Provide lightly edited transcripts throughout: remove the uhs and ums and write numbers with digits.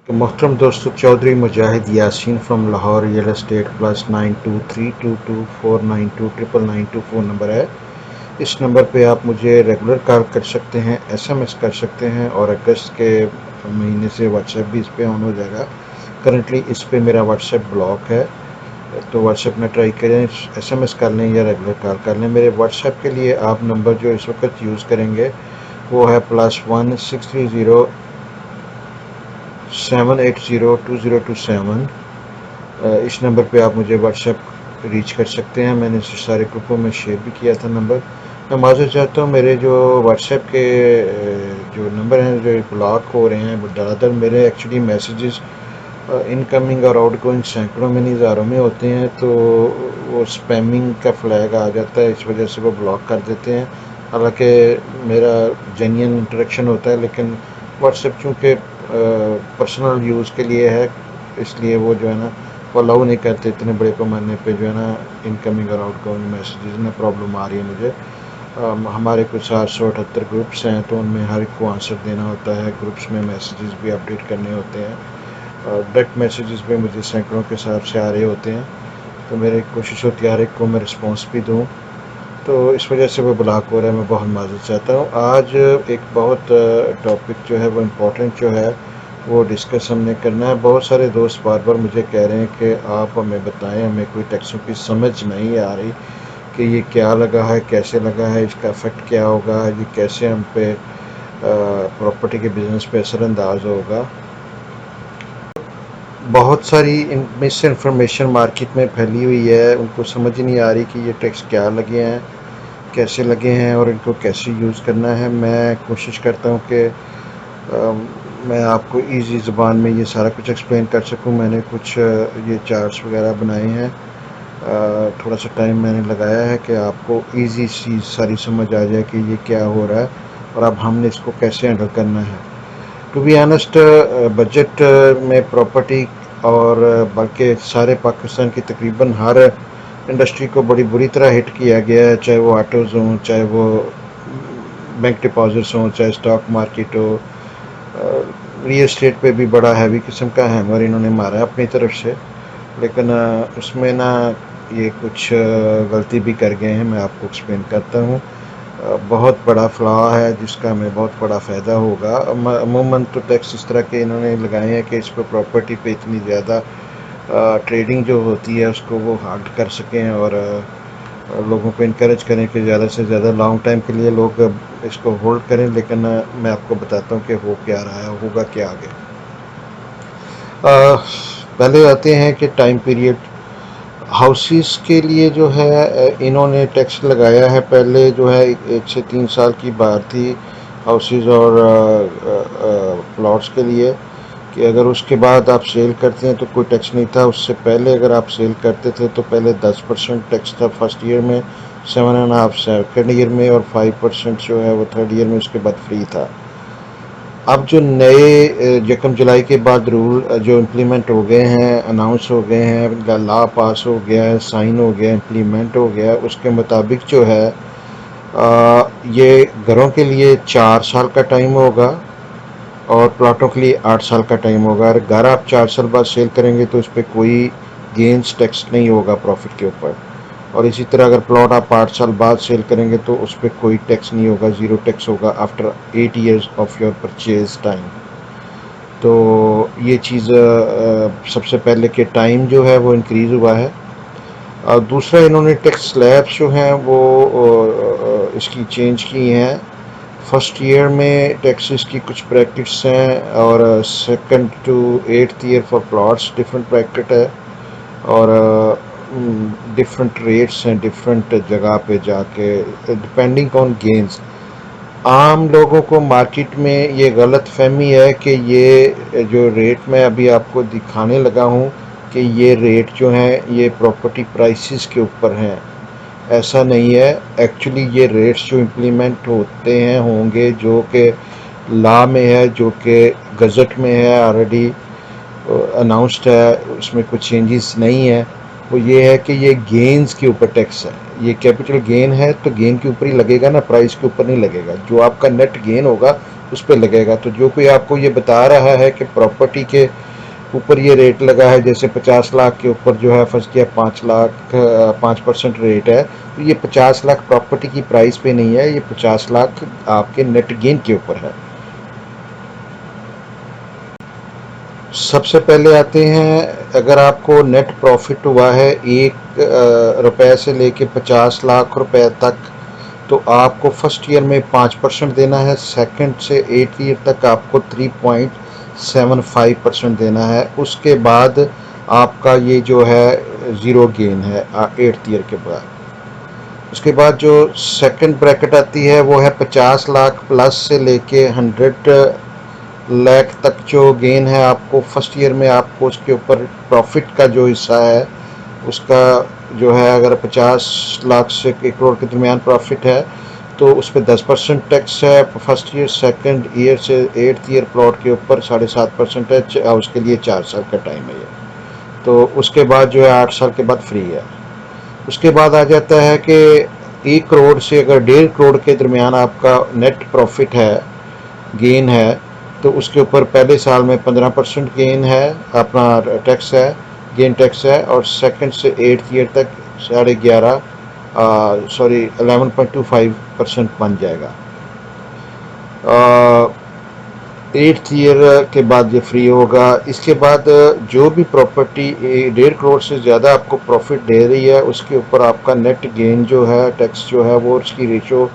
मोहतरम दोस्तों, Chaudhary Mujahid Yasin from Lahore real estate plus 923222492992 phone number है। इस नंबर पे आप मुझे रेगुलर कॉल कर सकते हैं, एसएमएस कर सकते हैं और अगस्त के महीने से व्हाट्सएप भी इस पे ऑन हो जाएगा। करंटली इस पे मेरा व्हाट्सएप ब्लॉक है, तो व्हाट्सएप में ट्राई करें, एसएमएस कर लें या रेगुलर कॉल कर लें। मेरे व्हाट्सएप के लिए आप नंबर जो इस वक्त यूज़ करेंगे वो है +1 630 780 2027। इस नंबर पे आप मुझे व्हाट्सएप रीच कर सकते हैं। मैंने इसे सारे ग्रुपों में शेयर भी किया था नंबर। मैं माज़रत चाहता हूँ, मेरे जो व्हाट्सएप के जो नंबर हैं जो ब्लॉक हो रहे हैं वो ज़्यादातर मेरे एक्चुअली मैसेजेस इनकमिंग और आउटगोइंग सैकड़ों में नहीं हज़ारों में होते हैं, तो वो स्पैमिंग का फ्लैग आ जाता है, इस वजह से वो ब्लॉक कर देते हैं। हालांकि मेरा जेन्युइन इंटरेक्शन होता है, लेकिन व्हाट्सएप चूँकि पर्सनल यूज़ के लिए है, इसलिए वो जो है ना वो अलाउ नहीं करते इतने बड़े पैमाने पे जो है ना इनकमिंग और आउटगोइंग मैसेजेस में प्रॉब्लम आ रही है मुझे। हमारे कुछ 778 ग्रुप्स हैं, तो उनमें हर एक को आंसर देना होता है, ग्रुप्स में मैसेजेस भी अपडेट करने होते हैं और डायरेक्ट मैसेजेस भी मुझे सैकड़ों के हिसाब से आ रहे होते हैं, तो मेरी कोशिश होती है हर एक को मैं रिस्पॉन्स भी दूँ। तो इस वजह से वो ब्लॉक हो रहा है। मैं बहुत माज़रत चाहता हूँ। आज एक बहुत टॉपिक जो है वो इम्पोर्टेंट जो है वो डिस्कस हमने करना है। बहुत सारे दोस्त बार बार मुझे कह रहे हैं कि आप हमें बताएं, हमें कोई टैक्सों की समझ नहीं आ रही कि ये क्या लगा है, कैसे लगा है, इसका इफ़ेक्ट क्या होगा, ये कैसे हम पे प्रॉपर्टी के बिज़नेस पे असरअंदाज होगा। बहुत सारी मिस इन्फॉर्मेशन मार्केट में फैली हुई है, उनको समझ नहीं आ रही कि ये टैक्स क्या लगे हैं, कैसे लगे हैं और इनको कैसे यूज़ करना है। मैं कोशिश करता हूँ कि मैं आपको इजी ज़ुबान में ये सारा कुछ एक्सप्लेन कर सकूँ। मैंने कुछ ये चार्ट्स वगैरह बनाए हैं। थोड़ा सा टाइम मैंने लगाया है कि आपको इजी सी सारी समझ आ जाए कि ये क्या हो रहा है और अब हमने इसको कैसे हैंडल करना है। टू बी ऑनेस्ट, बजट में प्रॉपर्टी और बल्कि सारे पाकिस्तान की तकरीबन हर इंडस्ट्री को बड़ी बुरी तरह हिट किया गया है, चाहे वो ऑटोज़ हों, चाहे वो बैंक डिपॉजिट्स हों, चाहे स्टॉक मार्केट हो। रियल एस्टेट पे भी बड़ा हैवी किस्म का हैमर इन्होंने मारा है अपनी तरफ से, लेकिन उसमें ना ये कुछ गलती भी कर गए हैं। मैं आपको एक्सप्लेन करता हूँ। बहुत बड़ा फ्लॉ है जिसका हमें बहुत बड़ा फ़ायदा होगा। अमूमन तो टैक्स इस तरह के इन्होंने लगाए हैं कि इस पर प्रॉपर्टी पे इतनी ज़्यादा ट्रेडिंग जो होती है उसको वो हार्ड कर सकें और लोगों को इनक्रेज करें कि ज़्यादा से ज़्यादा लॉन्ग टाइम के लिए लोग इसको होल्ड करें। लेकिन मैं आपको बताता हूँ कि हो क्या रहा है, होगा क्या आगे। पहले आते हैं कि टाइम पीरियड हाउसेस के लिए जो है इन्होंने टैक्स लगाया है। पहले जो है 1 से 3 साल की बात थी हाउसेस और प्लॉट्स के लिए, कि अगर उसके बाद आप सेल करते हैं तो कोई टैक्स नहीं था। उससे पहले अगर आप सेल करते थे तो पहले 10% टैक्स था फर्स्ट ईयर में, 7.5 सेकेंड ईयर में और 5% जो है वो थर्ड ईयर में, उसके बाद फ्री था। अब जो नए 1 जुलाई के बाद रूल जो इम्प्लीमेंट हो गए हैं, अनाउंस हो गए हैं, लॉ पास हो गया है, साइन हो गया, इम्प्लीमेंट हो गया, उसके मुताबिक जो है ये घरों के लिए 4 साल का टाइम होगा और प्लाटों के लिए 8 साल का टाइम होगा। अगर घर आप 4 साल बाद सेल करेंगे तो उस पर कोई गेंस टैक्स नहीं होगा प्रॉफिट के ऊपर, और इसी तरह अगर प्लॉट आप 8 साल बाद सेल करेंगे तो उस पर कोई टैक्स नहीं होगा, ज़ीरो टैक्स होगा after 8 years of your purchase time. तो ये चीज़ सबसे पहले के टाइम जो है वो इंक्रीज़ हुआ है। और दूसरा, इन्होंने टैक्स स्लैब्स जो हैं वो इसकी चेंज की हैं। फर्स्ट ईयर में टैक्सेस की कुछ ब्रैकेट्स हैं और second to 8th year for plots different bracket है और डिफरेंट रेट्स हैं डिफरेंट जगह पे जाके डिपेंडिंग ऑन गेंस। आम लोगों को मार्केट में ये गलत फहमी है कि ये जो रेट मैं अभी आपको दिखाने लगा हूँ कि ये रेट जो हैं ये प्रॉपर्टी प्राइसेस के ऊपर हैं। ऐसा नहीं है। एक्चुअली ये रेट्स जो इम्प्लीमेंट होते हैं होंगे, जो कि लॉ में है, जो कि गज़ट में है, ऑलरेडी अनाउंस्ड है, उसमें कुछ चेंजेस नहीं है। वो ये है कि ये गेन्स के ऊपर टैक्स है। ये कैपिटल गेन है तो गेन के ऊपर ही लगेगा ना, प्राइस के ऊपर नहीं लगेगा। जो आपका नेट गेन होगा उस पर लगेगा। तो जो कोई आपको ये बता रहा है कि प्रॉपर्टी के ऊपर ये रेट लगा है, जैसे 50 लाख के ऊपर जो है फर्स्ट ईयर 5% रेट है, तो ये 50 लाख प्रॉपर्टी की प्राइस पे नहीं है, ये 50 लाख आपके नेट गेन के ऊपर है। सबसे पहले आते हैं, अगर आपको नेट प्रॉफिट हुआ है 1 रुपये से लेके 50 लाख रुपए तक, तो आपको फर्स्ट ईयर में 5% देना है, सेकंड से 8 ईयर तक आपको 3.75% देना है। उसके बाद आपका ये जो है ज़ीरो गेन है 8th ईयर के बाद। उसके बाद जो सेकंड ब्रैकेट आती है वो है 50 लाख प्लस से लेके 100 लाख तक जो गेन है आपको फर्स्ट ईयर में, आपको उसके ऊपर प्रॉफिट का जो हिस्सा है उसका जो है, अगर 50 लाख से 1 करोड़ के दरमियान प्रॉफिट है तो उस पर 10% टैक्स है फर्स्ट ईयर, सेकंड ईयर से 8th ईयर प्लॉट के ऊपर 7.5% है, उसके लिए 4 साल का टाइम है ये। तो उसके बाद जो है 8 साल के बाद फ्री है। उसके बाद आ जाता है कि 1 करोड़ से अगर 1.5 करोड़ के दरमियान आपका नेट प्रॉफिट है, गेन है, तो उसके ऊपर पहले साल में 15% गेन है, अपना टैक्स है, गेन टैक्स है, और सेकंड से 8th ईयर तक 11.25% बन जाएगा। 8th ईयर के बाद ये फ्री होगा। इसके बाद जो भी प्रॉपर्टी 1.5 करोड़ से ज़्यादा आपको प्रॉफिट दे रही है उसके ऊपर आपका नेट गेन जो है, टैक्स जो है, वो उसकी रेशो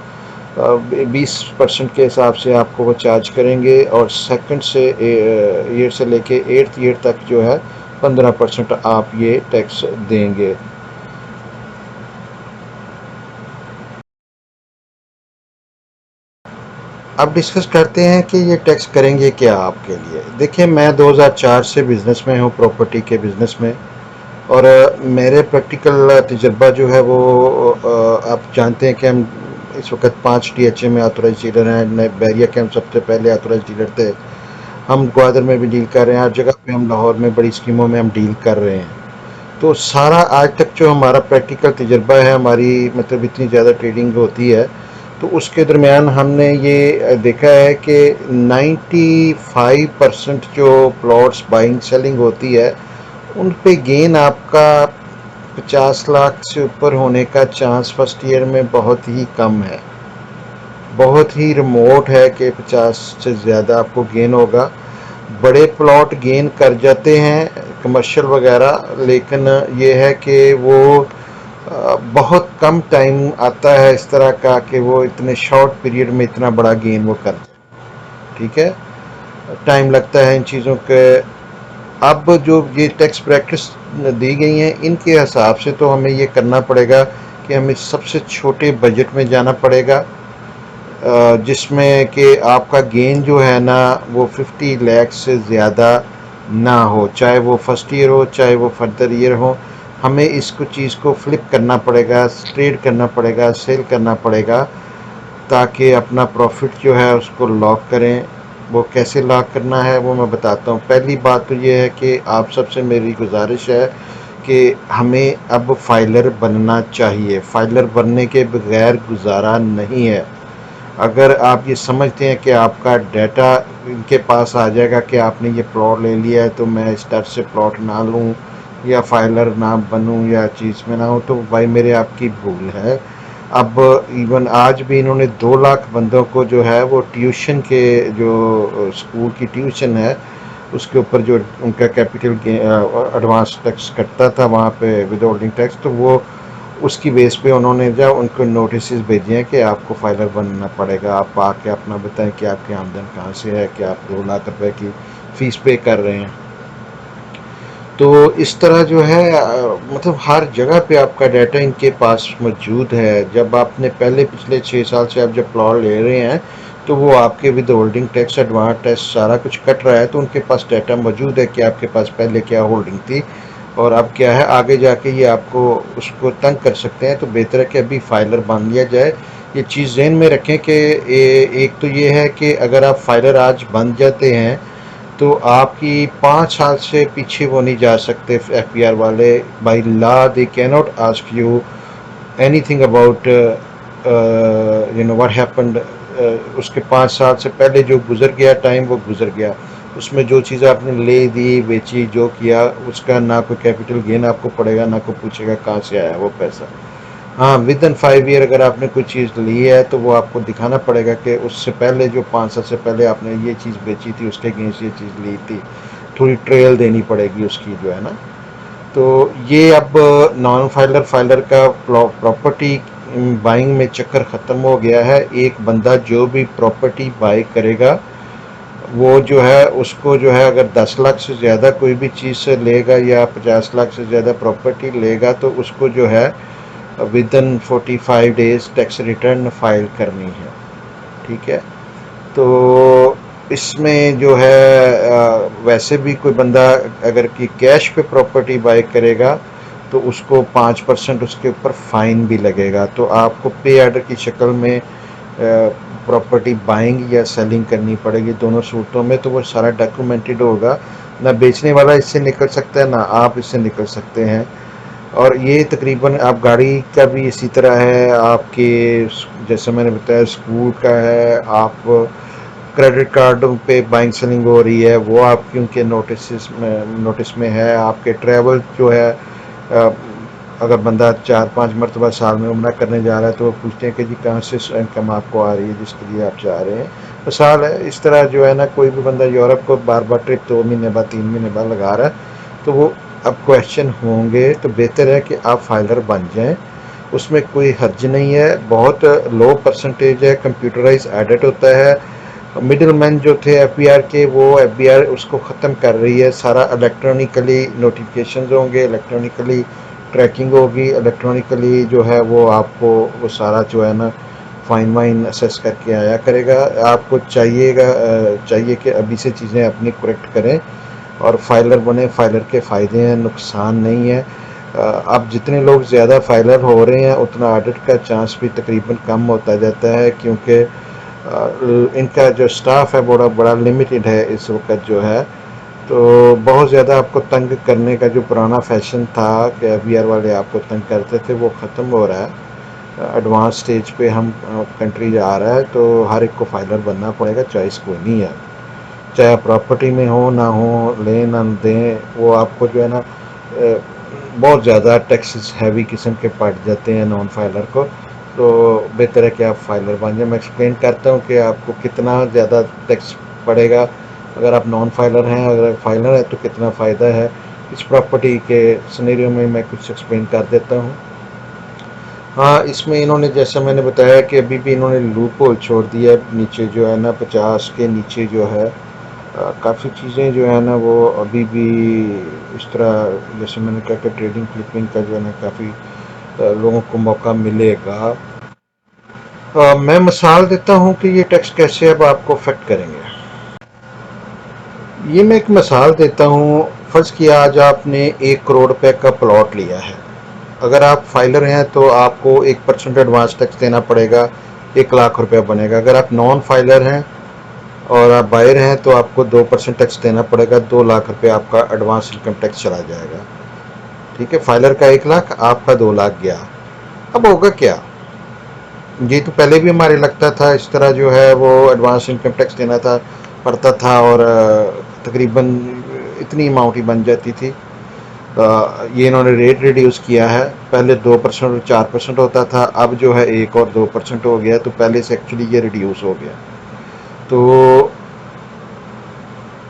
20% के हिसाब से आपको वो चार्ज करेंगे, और सेकंड से ईयर से लेके 8th ईयर तक जो है 15% आप ये टैक्स देंगे। अब डिस्कस करते हैं कि ये टैक्स करेंगे क्या आपके लिए। देखिए, मैं 2004 से बिज़नेस में हूँ, प्रॉपर्टी के बिज़नेस में, और मेरे प्रैक्टिकल तजर्बा जो है वो आप जानते हैं कि हम इस वक्त 5 DHA में ऑथोराइज डीलर हैं। बैरिया के हम सबसे पहले ऑथोराइज डीलर थे। हम ग्वादर में भी डील कर रहे हैं, हर जगह पे हम लाहौर में बड़ी स्कीमों में हम डील कर रहे हैं। तो सारा आज तक जो हमारा प्रैक्टिकल तजर्बा है, हमारी मतलब इतनी ज़्यादा ट्रेडिंग होती है, तो उसके दरमियान हमने ये देखा है कि 95% जो प्लॉट्स बाइंग सेलिंग होती है उन पे गेन आपका 50 लाख से ऊपर होने का चांस फर्स्ट ईयर में बहुत ही कम है, बहुत ही रिमोट है कि 50 से ज़्यादा आपको गेन होगा। बड़े प्लॉट गेन कर जाते हैं कमर्शियल वगैरह, लेकिन ये है कि वो बहुत कम टाइम आता है इस तरह का कि वो इतने शॉर्ट पीरियड में इतना बड़ा गेन वो कर जाए। ठीक है, टाइम लगता है इन चीज़ों के। अब जो ये टैक्स प्रैक्टिस दी गई हैं इनके हिसाब से तो हमें ये करना पड़ेगा कि हमें सबसे छोटे बजट में जाना पड़ेगा, जिसमें कि आपका गेन जो है ना वो 50 लाख से ज़्यादा ना हो, चाहे वो फर्स्ट ईयर हो चाहे वो फर्दर ईयर हो। हमें इसको चीज़ को फ्लिप करना पड़ेगा, ट्रेड करना पड़ेगा, सेल करना पड़ेगा, ताकि अपना प्रॉफिट जो है उसको लॉक करें। वो कैसे लॉक करना है वो मैं बताता हूँ। पहली बात तो ये है कि आप सबसे मेरी गुजारिश है कि हमें अब फाइलर बनना चाहिए। फाइलर बनने के बगैर गुजारा नहीं है। अगर आप ये समझते हैं कि आपका डाटा इनके पास आ जाएगा कि आपने ये प्लॉट ले लिया है तो मैं इस डर से प्लॉट ना लूँ या फाइलर ना बनूँ या चीज़ में ना हो, तो भाई मेरे आपकी भूल है। अब इवन आज भी इन्होंने 2 लाख बंदों को जो है वो ट्यूशन के, जो स्कूल की ट्यूशन है उसके ऊपर जो उनका कैपिटल एडवांस टैक्स कटता था वहाँ पे विद होल्डिंग टैक्स, तो वो उसकी बेस पे उन्होंने जब उनको नोटिस भेजे हैं कि आपको फाइलर बनना पड़ेगा, आप आके अपना बताएं कि आपकी आमदन कहाँ से है, कि आप 2 लाख रुपए की फ़ीस पे कर रहे हैं। तो इस तरह जो है मतलब हर जगह पे आपका डाटा इनके पास मौजूद है। जब आपने पहले पिछले 6 साल से आप जब प्लॉट ले रहे हैं तो वो आपके with holding tax, advance tax सारा कुछ कट रहा है, तो उनके पास डाटा मौजूद है कि आपके पास पहले क्या होल्डिंग थी और अब क्या है। आगे जाके ये आपको उसको तंग कर सकते हैं, तो बेहतर है कि अभी फाइलर बन लिया जाए। ये चीज़ ज़हन में रखें कि एक तो ये है कि अगर आप फाइलर आज बन जाते हैं तो आपकी 5 साल से पीछे वो नहीं जा सकते FPR वाले। By law they can not ask you anything about you know what happened उसके 5 साल से पहले जो गुजर गया टाइम वो गुजर गया, उसमें जो चीज़ आपने ले दी बेची जो किया उसका ना कोई कैपिटल गेन आपको पड़ेगा, ना कोई पूछेगा कहाँ से आया वो पैसा। हाँ, विद इन 5 ईयर अगर आपने कोई चीज़ ली है तो वो आपको दिखाना पड़ेगा कि उससे पहले जो 5 साल से पहले आपने ये चीज़ बेची थी उसके अगेंस्ट ये चीज़ ली थी, थोड़ी ट्रेल देनी पड़ेगी उसकी जो है ना। तो ये अब नॉन फाइलर फाइलर का प्रॉपर्टी बाइंग में चक्कर ख़त्म हो गया है। एक बंदा जो भी प्रॉपर्टी बाई करेगा वो जो है उसको जो है अगर 10 लाख से ज़्यादा कोई भी चीज़ से लेगा या 50 लाख से ज़्यादा प्रॉपर्टी लेगा तो उसको जो है with in 45 days tax return file करनी है। ठीक है, तो इसमें जो है वैसे भी कोई बंदा अगर कि कैश पे प्रॉपर्टी बाय करेगा तो उसको 5% उसके ऊपर फ़ाइन भी लगेगा। तो आपको पे आर्डर की शक्ल में प्रॉपर्टी बाइंग या सेलिंग करनी पड़ेगी, दोनों सूरतों में। तो वो सारा डॉक्यूमेंटेड होगा, ना बेचने वाला इससे निकल सकता है ना आप इससे निकल सकते हैं। और ये तकरीबन आप गाड़ी का भी इसी तरह है, आपके जैसे मैंने बताया स्कूल का है, आप क्रेडिट कार्ड पे बाइंग सेलिंग हो रही है वो आपकी उनके नोटिस में है। आपके ट्रैवल जो है अगर बंदा 4-5 मरतबा साल में उम्रा करने जा रहा है तो वो पूछते हैं कि जी कहाँ से इनकम आपको आ रही है जिसके लिए आप जा रहे हैं। मिसाल है इस तरह जो है ना, कोई भी बंदा यूरोप को बार बार ट्रिप 2 महीने बाद 3 महीने बाद लगा रहा है तो वो अब क्वेश्चन होंगे। तो बेहतर है कि आप फाइलर बन जाएं, उसमें कोई हर्ज नहीं है, बहुत लो परसेंटेज है, कंप्यूटराइज एडिट होता है। मिडिल मैन जो थे एफबीआर के, वो एफबीआर उसको ख़त्म कर रही है, सारा इलेक्ट्रॉनिकली नोटिफिकेशन होंगे, इलेक्ट्रॉनिकली ट्रैकिंग होगी, इलेक्ट्रॉनिकली जो है वो आपको वो सारा जो है ना फाइन वाइन असेस करके आया करेगा। आपको चाहिए कि अभी से चीज़ें अपनी करेक्ट करें और फाइलर बने। फाइलर के फ़ायदे हैं, नुकसान नहीं है। अब जितने लोग ज़्यादा फाइलर हो रहे हैं उतना ऑडिट का चांस भी तकरीबन कम होता जाता है, क्योंकि इनका जो स्टाफ है बड़ा बड़ा लिमिटेड है इस वक्त जो है। तो बहुत ज़्यादा आपको तंग करने का जो पुराना फैशन था कि एफबीआर वाले आपको तंग करते थे वो ख़त्म हो रहा है। एडवांस स्टेज पे हम कंट्री जा रहा है तो हर एक को फाइलर बनना पड़ेगा, चॉइस कोई नहीं है। चाहे प्रॉपर्टी में हो ना हो, लें ना दें, वो आपको जो है ना बहुत ज़्यादा टैक्सेस हैवी किस्म के पड़ जाते हैं नॉन फाइलर को। तो बेहतर है कि आप फाइलर बन जाए। मैं एक्सप्लेन करता हूँ कि आपको कितना ज़्यादा टैक्स पड़ेगा अगर आप नॉन फाइलर हैं, अगर फाइलर है तो कितना फ़ायदा है। इस प्रॉपर्टी के सिनेरियो में मैं कुछ एक्सप्लेन कर देता हूँ। हाँ, इसमें इन्होंने जैसा मैंने बताया कि अभी भी इन्होंने लूप होल छोड़ दिया है, नीचे जो है ना 50 के नीचे जो है काफ़ी चीज़ें जो है ना वो अभी भी इस तरह, जैसे मैंने कहा कि ट्रेडिंग फ्लिपिंग का जो है ना काफ़ी लोगों को मौका मिलेगा। मैं मिसाल देता हूँ कि ये टैक्स कैसे अब आपको अफेक्ट करेंगे। ये मैं एक मिसाल देता हूँ। फ़र्ज़ किया आज आपने 1 करोड़ रुपए का प्लॉट लिया है। अगर आप फाइलर हैं तो आपको 1% एडवांस टैक्स देना पड़ेगा, 1 लाख रुपया बनेगा। अगर आप नॉन फाइलर हैं और आप बायर हैं तो आपको 2% टैक्स देना पड़ेगा, 2 लाख रुपये आपका एडवांस इनकम टैक्स चला जाएगा। ठीक है, फाइलर का 1 लाख, आपका 2 लाख गया। अब होगा क्या, ये तो पहले भी हमारे लगता था इस तरह जो है वो एडवांस इनकम टैक्स देना था पड़ता था और तकरीबन इतनी अमाउंट ही बन जाती थी। ये इन्होंने रेट रिड्यूस किया है, पहले 2% और 4% होता था, अब जो है 1 और 2% हो गया। तो पहले से एक्चुअली ये रिड्यूस हो गया। तो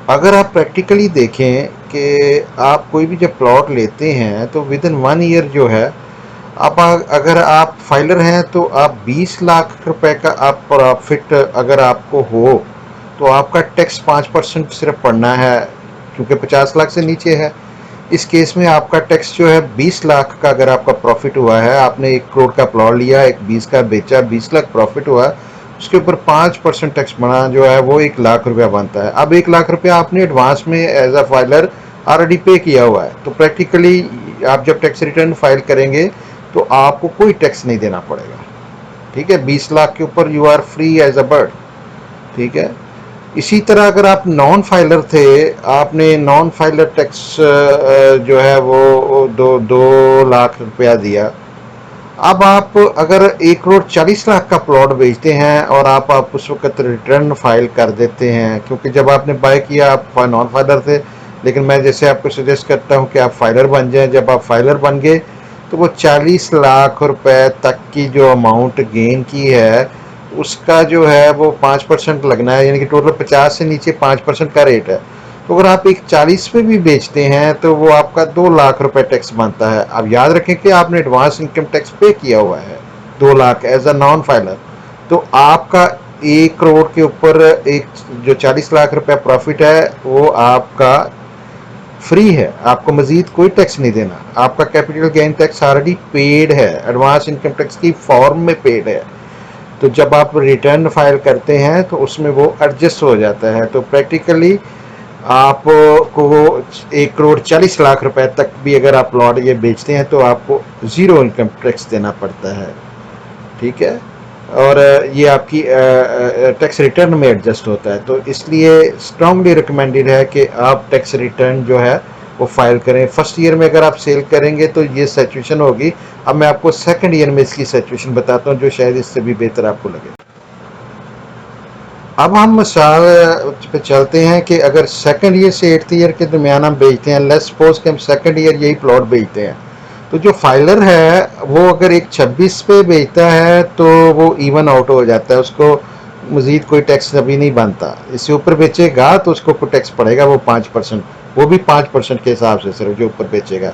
अगर आप प्रैक्टिकली देखें कि आप कोई भी जब प्लॉट लेते हैं तो विद इन 1 ईयर जो है आप अगर आप फाइलर हैं तो आप 20 लाख रुपए का आप प्रॉफिट अगर आपको हो तो आपका टैक्स 5% सिर्फ पड़ना है, क्योंकि 50 लाख से नीचे है। इस केस में आपका टैक्स जो है 20 लाख का अगर आपका प्रॉफिट हुआ है, आपने 1 करोड़ का प्लॉट लिया, एक 20 का बेचा, 20 लाख प्रॉफिट हुआ, उसके ऊपर 5% टैक्स बना जो है वो 1 लाख रुपया बनता है। अब 1 लाख रुपया आपने एडवांस में एज अ फाइलर ऑलरेडी पे किया हुआ है, तो प्रैक्टिकली आप जब टैक्स रिटर्न फाइल करेंगे तो आपको कोई टैक्स नहीं देना पड़ेगा। ठीक है, 20 लाख के ऊपर you are free as a bird. ठीक है, इसी तरह अगर आप नॉन फाइलर थे, आपने नॉन फाइलर टैक्स जो है वो 2 लाख रुपया दिया अब आप अगर 1,40,00,000 का प्लॉट बेचते हैं और आप उस वक्त रिटर्न फाइल कर देते हैं, क्योंकि जब आपने बाय किया आप नॉन फाइलर थे, लेकिन मैं जैसे आपको सजेस्ट करता हूं कि आप फाइलर बन जाएं। जब आप फाइलर बन गए तो वो 40 लाख रुपए तक की जो अमाउंट गेन की है उसका जो है वो 5% लगना है, यानी कि टोटल 50 से नीचे 5% का रेट है। तो अगर आप एक 40 पे भी बेचते हैं तो वो आपका 2 लाख रुपए टैक्स बनता है। अब याद रखें कि आपने एडवांस इनकम टैक्स पे किया हुआ है 2 lakh as a non filer. तो आपका 1 करोड़ के ऊपर एक जो 40 लाख रुपए प्रॉफिट है वो आपका फ्री है, आपको मजीद कोई टैक्स नहीं देना। आपका capital gain tax already paid है, एडवांस इनकम टैक्स की फॉर्म में पेड है। तो जब आप रिटर्न फाइल करते हैं तो उसमें वो एडजस्ट हो जाता है। तो प्रैक्टिकली आपको 1,40,00,000 रुपए तक भी अगर आप प्लॉट ये बेचते हैं तो आपको ज़ीरो इनकम टैक्स देना पड़ता है, ठीक है। और ये आपकी टैक्स रिटर्न में एडजस्ट होता है। तो इसलिए स्ट्रांगली रिकमेंडेड है कि आप टैक्स रिटर्न जो है वो फाइल करें। फर्स्ट ईयर में अगर आप सेल करेंगे तो ये सिचुएशन होगी। अब मैं आपको सेकंड ईयर में इसकी सिचुएशन बताता हूँ जो शायद इससे भी बेहतर आपको लगे। अब हम मिसाल पे चलते हैं कि अगर सेकंड ईयर से 8th ईयर के दरमियान हम बेचते हैं, लेट्स सपोज कि हम सेकंड ईयर यही प्लॉट बेचते हैं, तो जो फाइलर है वो अगर एक 26 पे बेचता है तो वो इवन आउट हो जाता है, उसको मजीद कोई टैक्स अभी नहीं बनता। इससे ऊपर बेचेगा तो उसको कोई टैक्स पड़ेगा, वो 5%, वो भी 5% के हिसाब से सिर्फ जो ऊपर बेचेगा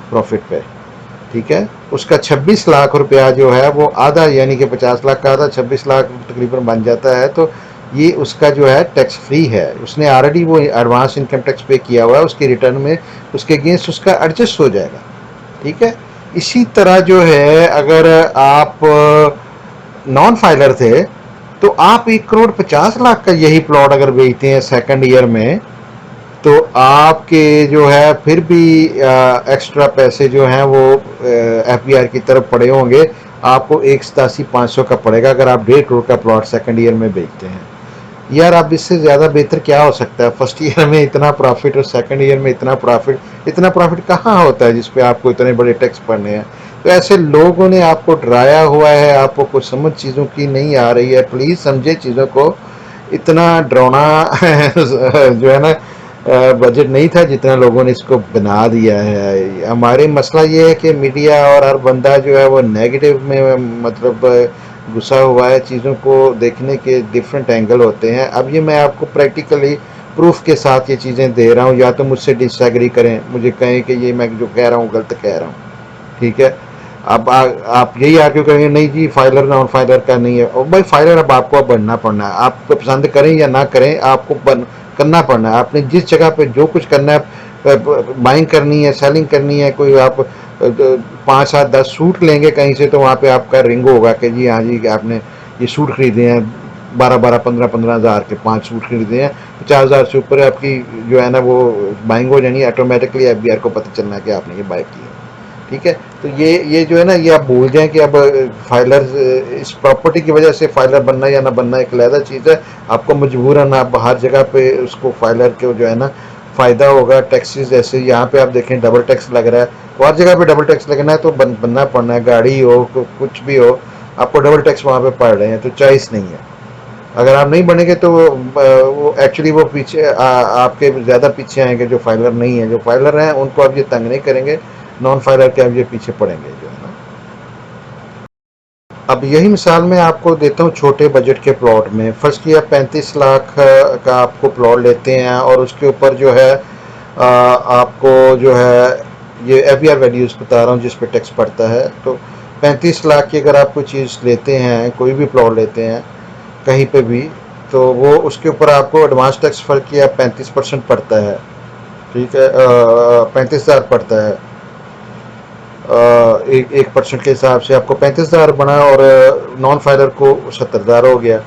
प्रॉफिट पे, ठीक है। उसका 26 लाख रुपया जो है वो आधा, यानी कि 50 लाख का आधा 26 लाख तकरीबन बन जाता है। तो ये उसका जो है टैक्स फ्री है, उसने ऑलरेडी वो एडवांस इनकम टैक्स पे किया हुआ है, उसकी रिटर्न में उसके अगेंस्ट उसका एडजस्ट हो जाएगा, ठीक है। इसी तरह जो है अगर आप नॉन फाइलर थे तो आप 1,50,00,000 का यही प्लॉट अगर बेचते हैं सेकंड ईयर में तो आपके जो है फिर भी एक्स्ट्रा पैसे जो हैं वो एफबीआर की तरफ पड़े होंगे। आपको 1,87,500 का पड़ेगा अगर आप 1,50,00,000 का प्लॉट सेकंड ईयर में बेचते हैं। यार अब इससे ज़्यादा बेहतर क्या हो सकता है? फर्स्ट ईयर में इतना प्रॉफिट और सेकंड ईयर में इतना प्रॉफिट कहाँ होता है जिस पे आपको इतने बड़े टैक्स पड़ने हैं? तो ऐसे लोगों ने आपको डराया हुआ है, आपको कुछ समझ चीज़ों की नहीं आ रही है। प्लीज़ समझे चीज़ों को। इतना डरावना जो है ना बजट नहीं था जितना लोगों ने इसको बना दिया है। हमारे मसला ये है कि मीडिया और हर बंदा जो है वो नेगेटिव में मतलब घुसा हुआ है। चीज़ों को देखने के डिफरेंट एंगल होते हैं। अब ये मैं आपको प्रैक्टिकली प्रूफ के साथ ये चीज़ें दे रहा हूँ, या तो मुझसे डिसएग्री करें, मुझे कहें कि ये मैं जो कह रहा हूँ गलत कह रहा हूँ, ठीक है। अब आप यही आर्ग्यू करेंगे नहीं जी फाइलर नॉन फाइलर का नहीं है, और भाई फाइलर अब आपको अब बनना पड़ना है। आप पसंद करें या ना करें आपको करना पड़ना है। आपने जिस जगह पे जो कुछ करना है, बाइंग करनी है, सेलिंग करनी है, कोई आप 5 7 10 सूट लेंगे कहीं से तो वहाँ पे आपका रिंग होगा कि जी हाँ जी आपने ये सूट खरीदे हैं 12 12 15 15 हज़ार के 5 सूट खरीदे हैं, 50,000 से ऊपर आपकी जो है ना वो बाइंग हो जानी, ऑटोमेटिकली एफबीआर को पता चलना है कि आपने ये बाय किया, ठीक है। तो ये जो है ना ये आप भूल जाएं कि अब फाइलर इस प्रॉपर्टी की वजह से फाइलर बनना या ना बनना एक अलग चीज़ है। आपको मजबूरन आप हर जगह पे उसको फाइलर के जो है ना फ़ायदा होगा। टैक्सेस जैसे यहाँ पे आप देखें डबल टैक्स लग रहा है, तो हर जगह पे डबल टैक्स लगना है तो बनना पड़ना है। गाड़ी हो कुछ भी हो आपको डबल टैक्स वहाँ पे पड़ रहे हैं, तो चॉइस नहीं है। अगर आप नहीं बनेंगे तो वो एक्चुअली वो पीछे आपके ज़्यादा पीछे आएंगे जो फाइलर नहीं है। जो फाइलर हैं उनको आप ये तंग नहीं करेंगे, नॉन फाइलर के आप ये पीछे पड़ेंगे जो है ना। अब यही मिसाल मैं आपको देता हूँ छोटे बजट के प्लॉट में। फर्स्ट किया 35 लाख का आपको प्लॉट लेते हैं और उसके ऊपर जो है आपको जो है ये एफबीआर वैल्यूज़ बता रहा हूँ जिस पे टैक्स पड़ता है। तो 35 लाख की अगर आप कोई चीज़ लेते हैं, कोई भी प्लॉट लेते हैं कहीं पे भी, तो वो उसके ऊपर आपको एडवांस टैक्स फर्क किया 35% पड़ता है, ठीक है। 35,000 पड़ता है। 1% के हिसाब से आपको 35,000 बना और नॉन फाइलर को 70,000 हो गया।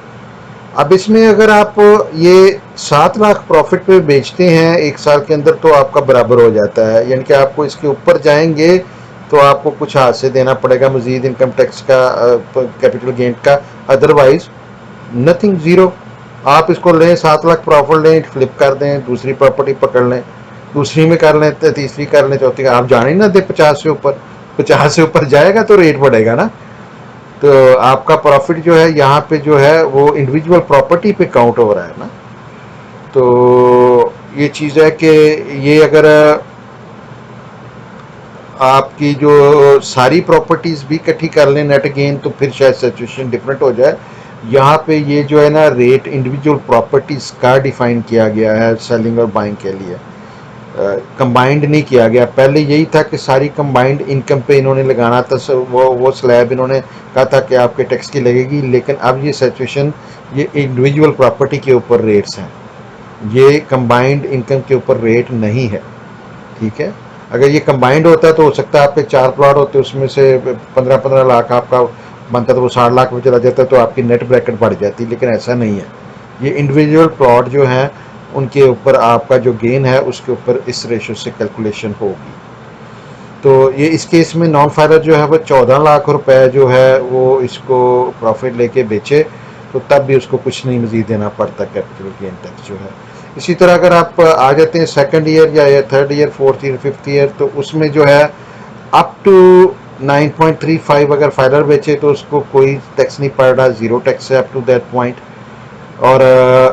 अब इसमें अगर आप ये 7 लाख प्रॉफिट पे बेचते हैं एक साल के अंदर तो आपका बराबर हो जाता है, यानी कि आपको इसके ऊपर जाएंगे तो आपको कुछ हाथ से देना पड़ेगा मजीद इनकम टैक्स का, कैपिटल गेन का। Otherwise nothing, zero. आप इसको लें 7 लाख प्रॉफिट लें, फ्लिप कर दें, दूसरी प्रॉपर्टी पकड़ लें, दूसरी में कर लें, तीसरी कर लें, चौथी का आप जाने ना दे 50 से ऊपर। 50 से ऊपर जाएगा तो रेट बढ़ेगा ना। तो आपका प्रॉफिट जो है यहाँ पे जो है वो इंडिविजुअल प्रॉपर्टी पे काउंट हो रहा है ना। तो ये चीज़ है कि ये अगर आपकी जो सारी प्रॉपर्टीज़ भी इकट्ठी कर लें नेट गेन, तो फिर शायद सिचुएशन डिफरेंट हो जाए। यहाँ पे ये जो है ना रेट इंडिविजुअल प्रॉपर्टीज़ का डिफ़ाइन किया गया है सेलिंग और बाइंग के लिए, कंबाइंड नहीं किया गया। पहले यही था कि सारी कंबाइंड इनकम पे इन्होंने लगाना था, वो स्लैब इन्होंने कहा था कि आपके टैक्स की लगेगी, लेकिन अब ये सिचुएशन ये इंडिविजुअल प्रॉपर्टी के ऊपर रेट्स हैं, ये कंबाइंड इनकम के ऊपर रेट नहीं है। ठीक है, अगर ये कंबाइंड होता तो हो सकता है आपके 4 प्लॉट होते, उसमें से 15-15 लाख आपका बनता तो वो 60 लाख में चला जाता, तो आपकी नेट ब्रैकेट बढ़ जाती, लेकिन ऐसा नहीं है। ये इंडिविजुअल प्लॉट जो हैं उनके ऊपर आपका जो गेन है उसके ऊपर इस रेशो से कैलकुलेशन होगी। तो ये इस केस में नॉन फाइलर जो है वो 14 लाख रुपए जो है वो इसको प्रॉफिट लेके बेचे, तो तब भी उसको कुछ नहीं मजीद देना पड़ता कैपिटल गेन टैक्स जो है। इसी तरह अगर आप आ जाते हैं सेकंड ईयर या third year, fourth year, fifth year, तो उसमें जो है अप टू 9.35 अगर फाइलर बेचे तो उसको कोई टैक्स नहीं पड़ रहा, ज़ीरो टैक्स है अप टू दैट पॉइंट। और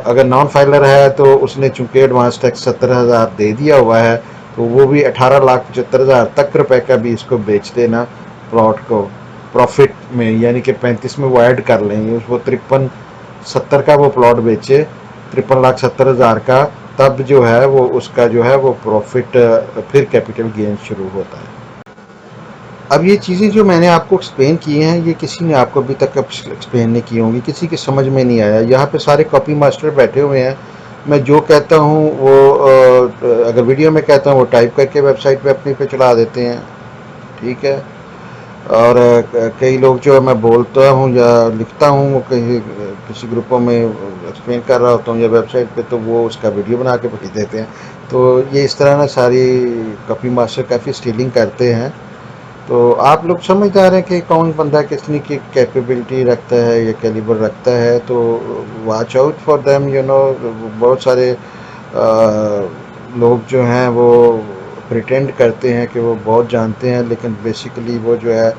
अगर नॉन फाइलर है तो उसने चूंकि एडवांस टैक्स 70,000 दे दिया हुआ है, तो वो भी 18,75,000 तक रुपए का भी इसको बेच देना प्लॉट को प्रॉफिट में, यानी कि 35 में वो ऐड कर लेंगे, वो 53-70 का वो प्लॉट बेचे 53,70,000 का, तब जो है वो उसका जो है वो प्रॉफिट फिर कैपिटल गेन शुरू होता है। अब ये चीज़ें जो मैंने आपको एक्सप्लेन की हैं, ये किसी ने आपको अभी तक एक्सप्लेन नहीं की होंगी, किसी के समझ में नहीं आया। यहाँ पे सारे कॉपी मास्टर बैठे हुए हैं, मैं जो कहता हूँ वो अगर वीडियो में कहता हूँ वो टाइप करके वेबसाइट पे अपनी पे चला देते हैं। ठीक है, और कई लोग जो है मैं बोलता हूँ या लिखता हूँ वो कहीं किसी ग्रुपों में एक्सप्लेन कर रहा होता हूँ या वेबसाइट पे, तो वो उसका वीडियो बना के भेज देते हैं। तो ये इस तरह ना सारी कॉपी मास्टर काफ़ी स्टीलिंग करते हैं। तो आप लोग समझदार हैं कि कौन बंदा कितनी की कैपेबिलिटी रखता है या कैलिबर रखता है, तो watch out for them, you know. बहुत सारे लोग जो हैं वो प्रिटेंड करते हैं कि वो बहुत जानते हैं, लेकिन बेसिकली वो जो है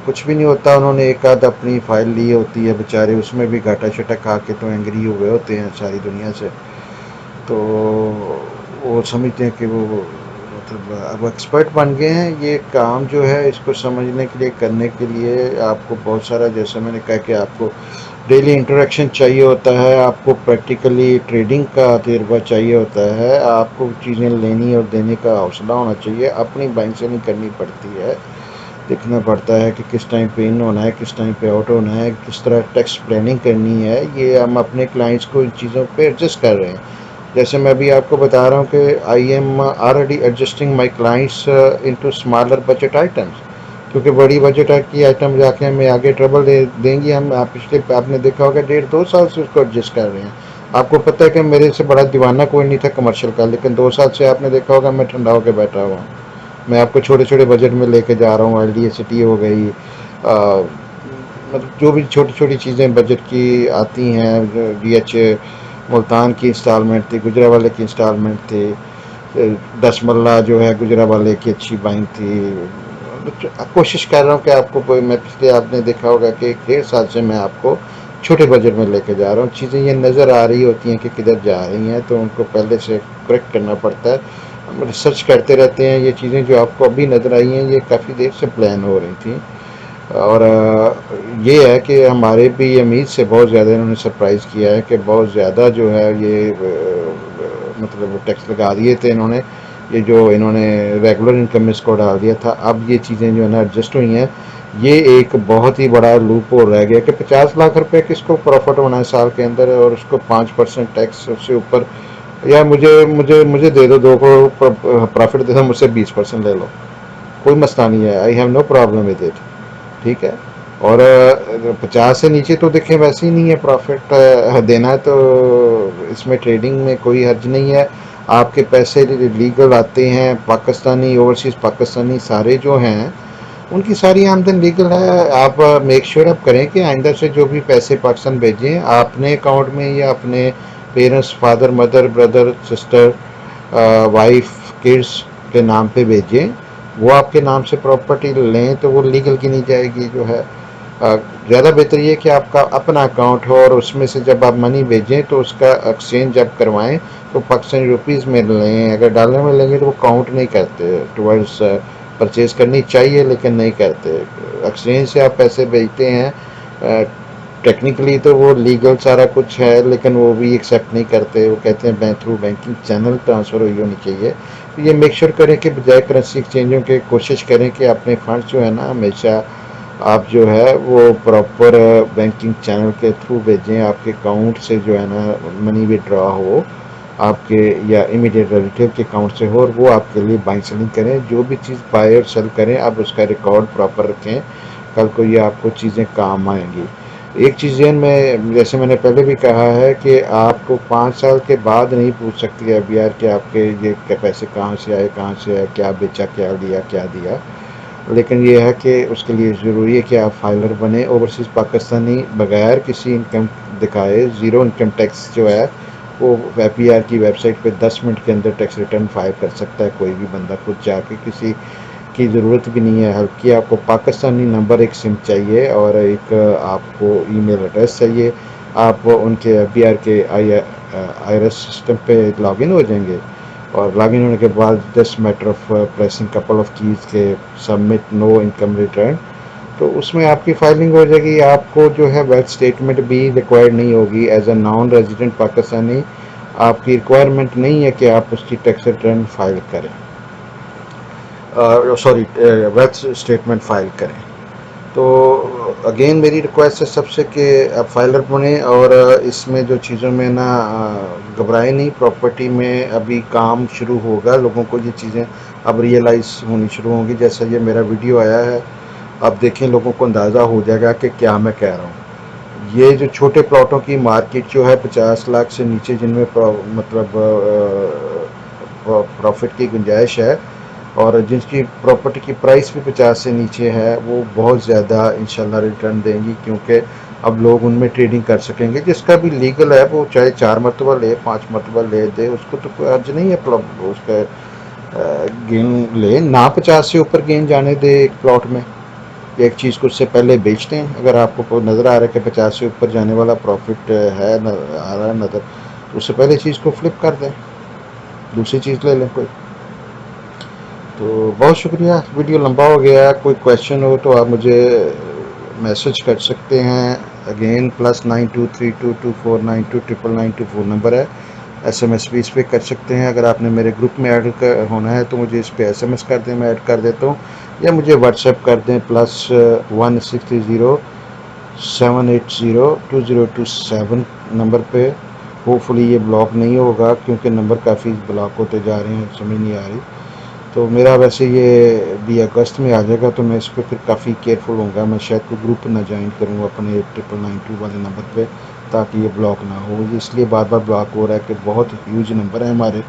कुछ भी नहीं होता। उन्होंने एक आध अपनी फाइल ली होती है बेचारे, उसमें भी घाटा शटा खा के तो एंग्री हुए होते हैं सारी दुनिया से। तो वो समझते हैं कि वो मतलब अब एक्सपर्ट बन गए हैं। ये काम जो है इसको समझने के लिए, करने के लिए आपको बहुत सारा, जैसे मैंने कहा कि आपको डेली इंटरेक्शन चाहिए होता है, आपको प्रैक्टिकली ट्रेडिंग का तजुर्बा चाहिए होता है, आपको चीज़ें लेनी और देने का हौसला होना चाहिए। अपनी बैंक से नहीं करनी पड़ती है, देखना पड़ता है कि किस टाइम पे इन होना है, किस टाइम पे आउट होना है, किस तरह टैक्स प्लानिंग करनी है। ये हम अपने क्लाइंट्स को इन चीज़ों पे एडजस्ट कर रहे हैं। जैसे मैं अभी आपको बता रहा हूँ कि I am already adjusting my clients into smaller budget items, क्योंकि बड़ी बजट की आइटम जाके हमें आगे ट्रबल देंगी। हम पिछले आपने देखा होगा 1.5-2 साल से उसको एडजस्ट कर रहे हैं। आपको पता है कि मेरे से बड़ा दीवाना कोई नहीं था कमर्शियल का, लेकिन 2 साल से आपने देखा होगा मैं ठंडा होकर बैठा हुआ हूँ। मैं आपको छोटे छोटे बजट में लेके जा रहा हूँ। LDA-सिटी हो गई, मतलब जो भी छोटी छोटी चीज़ें बजट की आती हैं, DH मुल्तान की इंस्टॉलमेंट थी, गुजरावाले की इंस्टॉलमेंट थी, 10 मल्ला जो है गुजरावाले की अच्छी बाइंग थी। कोशिश कर रहा हूँ कि आपको, मैं पिछले आपने देखा होगा कि 1.5 साल से मैं आपको छोटे बजट में लेके जा रहा हूँ। चीज़ें ये नज़र आ रही होती हैं कि किधर जा रही हैं, तो उनको पहले से करेक्ट करना पड़ता है। हम रिसर्च करते रहते हैं। ये चीज़ें जो आपको अभी नज़र आई हैं ये काफ़ी देर से प्लान हो रही थी, और ये है कि हमारे भी उम्मीद से बहुत ज़्यादा इन्होंने सरप्राइज़ किया है कि बहुत ज़्यादा जो है ये मतलब टैक्स लगा दिए थे इन्होंने। ये जो इन्होंने रेगुलर इनकम में इसको डाल दिया था, अब ये चीज़ें जो है ना एडजस्ट हुई हैं। ये एक बहुत ही बड़ा लूप हो रह गया कि 50 लाख रुपए किसको प्रॉफिट होना है साल के अंदर, और उसको 5% टैक्स उससे ऊपर। या मुझे मुझे मुझे दे दो 2 करोड़ प्रॉफिट दे दो, मुझसे 20% ले लो, कोई मसला नहीं है, I have no problem with it. ठीक है, और 50 से नीचे तो देखें वैसे ही नहीं है प्रॉफिट देना है, तो इसमें ट्रेडिंग में कोई हर्ज नहीं है। आपके पैसे लीगल आते हैं, पाकिस्तानी, ओवरसीज़ पाकिस्तानी सारे जो हैं उनकी सारी आमदन लीगल है। आप मेक श्योर आप करें कि आइंदा से जो भी पैसे पाकिस्तान भेजें अपने अकाउंट में या अपने parents, father, mother, brother, sister, wife, kids के नाम पे भेजें। वो आपके नाम से प्रॉपर्टी लें तो वो लीगल की नहीं जाएगी जो है। ज़्यादा बेहतर ये है कि आपका अपना अकाउंट हो और उसमें से जब आप मनी भेजें तो उसका एक्सचेंज जब करवाएं तो पाकिस्तानी रुपीज़ में लें। अगर डॉलर में लेंगे तो वो काउंट नहीं करते टुवर्ड्स परचेज करनी चाहिए लेकिन नहीं करते। एक्सचेंज से आप पैसे भेजते हैं, टेक्निकली तो वो लीगल सारा कुछ है लेकिन वो भी एक्सेप्ट नहीं करते। वो कहते हैं bank through banking channel transfer हुई होनी चाहिए। तो ये मेक श्योर करें कि बजाय करेंसी एक्सचेंजों के कोशिश करें कि अपने फंड्स जो है ना हमेशा आप जो है वो प्रॉपर बैंकिंग चैनल के थ्रू भेजें। आपके अकाउंट से जो है ना मनी विड्रॉ हो आपके या इमीडिएट रिलेटिव के अकाउंट से हो और वो आपके लिए बाइंग सेलिंग करें। जो भी चीज़ बाय और सेल करें आप उसका रिकॉर्ड प्रॉपर रखें, कल को ये आपको चीज़ें काम आएंगी। एक चीज़ ये मैं जैसे मैंने पहले भी कहा है कि आपको 5 साल के बाद नहीं पूछ सकती है अभी यार कि आपके ये पैसे कहाँ से आए, कहाँ से आए, क्या बेचा, क्या लिया, क्या दिया। लेकिन ये है कि उसके लिए ज़रूरी है कि आप फाइलर बने ओवरसीज़ पाकिस्तानी बगैर किसी इनकम दिखाए ज़ीरो इनकम टैक्स जो है वो पीआर की वेबसाइट पे 10 मिनट के अंदर टैक्स रिटर्न फाइल कर सकता है कोई भी बंदा खुद जाके। किसी की ज़रूरत भी नहीं है हेल्प की। आपको पाकिस्तानी नंबर, एक सिम चाहिए और एक आपको ईमेल एड्रेस चाहिए। आप उनके पीआर के आईआरएस सिस्टम पे लॉगिन हो जाएंगे और लॉगिन होने के बाद just matter of pressing couple of keys के सबमिट नो इनकम रिटर्न, तो उसमें आपकी फाइलिंग हो जाएगी। आपको जो है वेल्थ स्टेटमेंट भी रिक्वायर्ड नहीं होगी। As a non resident Pakistani आपकी रिक्वायरमेंट नहीं है कि आप उसकी टैक्स रिटर्न फाइल करें, सॉरी वेल्थ स्टेटमेंट फाइल करें। तो अगेन मेरी रिक्वेस्ट है सबसे कि आप फाइलर बने और इसमें जो चीज़ों में ना घबराए नहीं। प्रॉपर्टी में अभी काम शुरू होगा, लोगों को ये चीज़ें अब रियलाइज़ होनी शुरू होंगी। जैसा ये मेरा वीडियो आया है अब देखें लोगों को अंदाज़ा हो जाएगा कि क्या मैं कह रहा हूँ। ये जो छोटे प्लॉटों की मार्केट जो है 50 लाख से नीचे जिनमें मतलब प्रॉफिट की गुंजाइश है और जिनकी प्रॉपर्टी की प्राइस भी 50 से नीचे है वो बहुत ज़्यादा इंशाल्लाह रिटर्न देंगी, क्योंकि अब लोग उनमें ट्रेडिंग कर सकेंगे। जिसका भी लीगल है वो चाहे 4 मरतबा ले, 5 मरतबा ले दे, उसको तो कोई अर्ज नहीं है उसका गेन ले ना, 50 से ऊपर गेन जाने दे एक प्लॉट में। एक चीज़ को उससे पहले बेचते हैं। अगर आपको नज़र आ रहा है कि 50 से ऊपर जाने वाला प्रॉफिट है आ रहा है नज़र, तो उससे पहले चीज़ को फ्लिप कर दें, दूसरी चीज़ ले लें कोई। तो बहुत शुक्रिया, वीडियो लंबा हो गया। कोई क्वेश्चन हो तो आप मुझे मैसेज कर सकते हैं। अगेन +9232249299 फ़ोन नंबर है। एसएमएस भी इस पर कर सकते हैं। अगर आपने मेरे ग्रुप में ऐड होना है तो मुझे इस पर एसएमएस कर दें, मैं ऐड कर देता हूँ, या मुझे व्हाट्सएप कर दें +1630 7802027 नंबर पे। होपफुली ये ब्लॉक नहीं होगा क्योंकि नंबर काफ़ी ब्लॉक होते जा रहे हैं, समझ नहीं आ रही। तो मेरा वैसे ये भी अगस्त में आ जाएगा तो मैं इस पर फिर काफ़ी केयरफुल होऊंगा। मैं शायद कोई ग्रुप ना ज्वाइन करूँ अपने 8992 वाले नंबर पे, ताकि ये ब्लॉक ना हो। इसलिए बार बार ब्लॉक हो रहा है कि बहुत ह्यूज नंबर है हमारे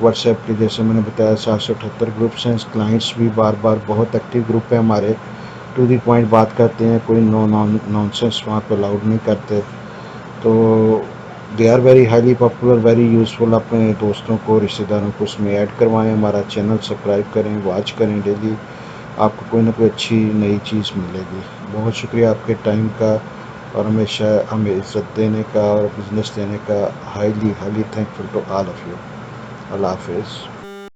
व्हाट्सएप के। जैसे मैंने बताया 778 ग्रुप्स हैं। क्लाइंट्स भी बार बार बहुत एक्टिव ग्रुप है हमारे, टू दी पॉइंट बात करते हैं, कोई नॉनसेंस वहाँ पे अलाउड नहीं करते। तो they are very highly popular, very useful. अपने दोस्तों को, रिश्तेदारों को उसमें ऐड करवाएं। हमारा चैनल सब्सक्राइब करें, वॉच करें डेली, आपको कोई ना कोई अच्छी नई चीज़ मिलेगी। बहुत शुक्रिया आपके टाइम का और हमेशा हमें इज़्ज़त देने का और बिज़नेस देने का। Highly highly thankful to all of you. अल्लाह हाफिज़।